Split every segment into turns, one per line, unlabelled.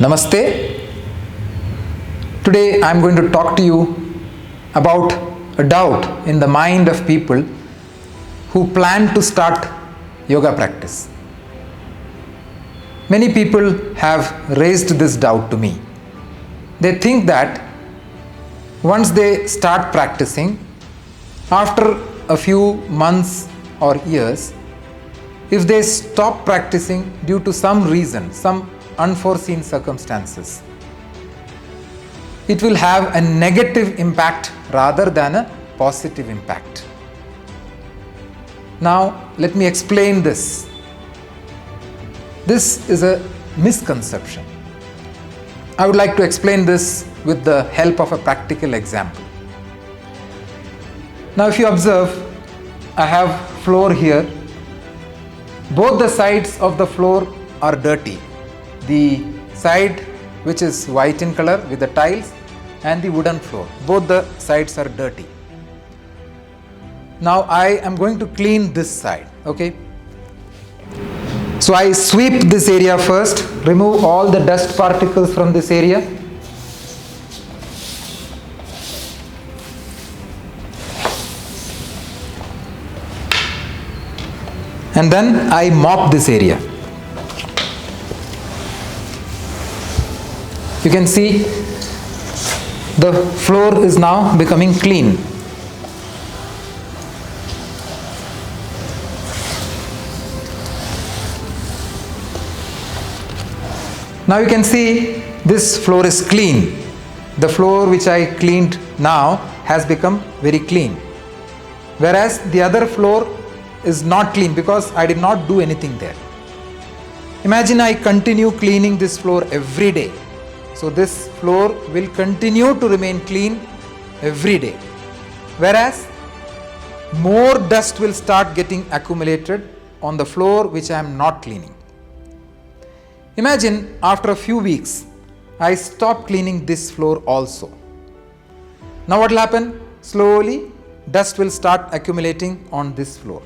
Namaste. Today I am going to talk to you about a doubt in the mind of people who plan to start yoga practice. Many people have raised this doubt to me. They think that once they start practicing, after a few months or years, if they stop practicing due to some reason, some unforeseen circumstances, it will have a negative impact rather than a positive impact. Now, let me explain this. This is a misconception. I would like to explain this with the help of a practical example. Now, if you observe, I have floor here. Both the sides of the floor are dirty. The side which is white in color with the tiles and the wooden floor. Both the sides are dirty. Now I am going to clean this side. Okay. So I sweep this area first, remove all the dust particles from this area. And then I mop this area. You can see the floor is now becoming clean. Now you can see this floor is clean. The floor which I cleaned now has become very clean. Whereas the other floor is not clean because I did not do anything there. Imagine I continue cleaning this floor every day. So this floor will continue to remain clean every day. Whereas more dust will start getting accumulated on the floor which I am not cleaning. Imagine after a few weeks, I stop cleaning this floor also. Now what will happen? Slowly dust will start accumulating on this floor.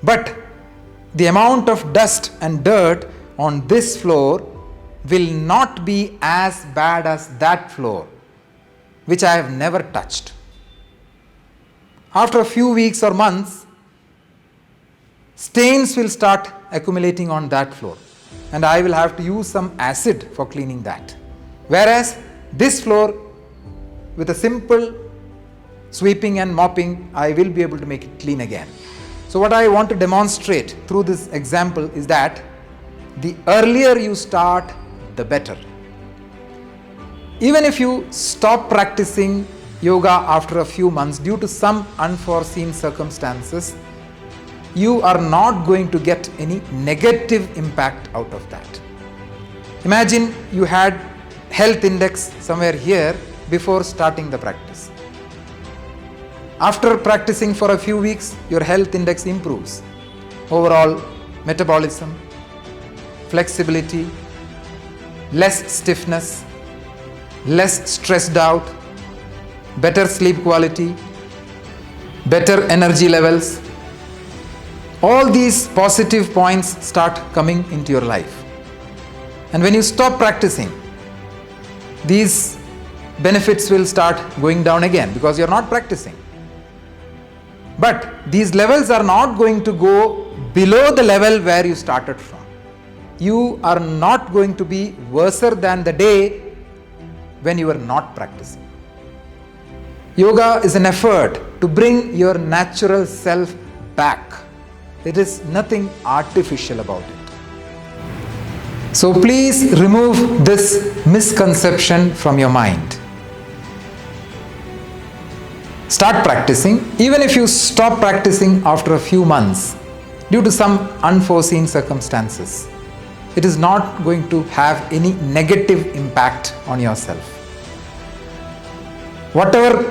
But the amount of dust and dirt on this floor will not be as bad as that floor, which I have never touched. After a few weeks or months, stains will start accumulating on that floor, and I will have to use some acid for cleaning that. Whereas this floor, with a simple sweeping and mopping, I will be able to make it clean again. So what I want to demonstrate through this example is that the earlier you start, the better. Even if you stop practicing yoga after a few months due to some unforeseen circumstances, you are not going to get any negative impact out of that. Imagine you had health index somewhere here before starting the practice. After practicing for a few weeks, your health index improves. Overall metabolism, flexibility, less stiffness, less stressed out, better sleep quality, better energy levels. All these positive points start coming into your life. And when you stop practicing, these benefits will start going down again because you are not practicing. But these levels are not going to go below the level where you started from. You are not going to be worse than the day when you were not practicing. Yoga is an effort to bring your natural self back. It is nothing artificial about it. So please remove this misconception from your mind. Start practicing. Even if you stop practicing after a few months due to some unforeseen circumstances, it is not going to have any negative impact on yourself. Whatever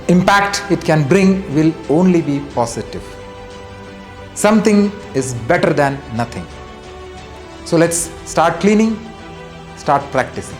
impact it can bring will only be positive. Something is better than nothing. So let's start cleaning, start practicing.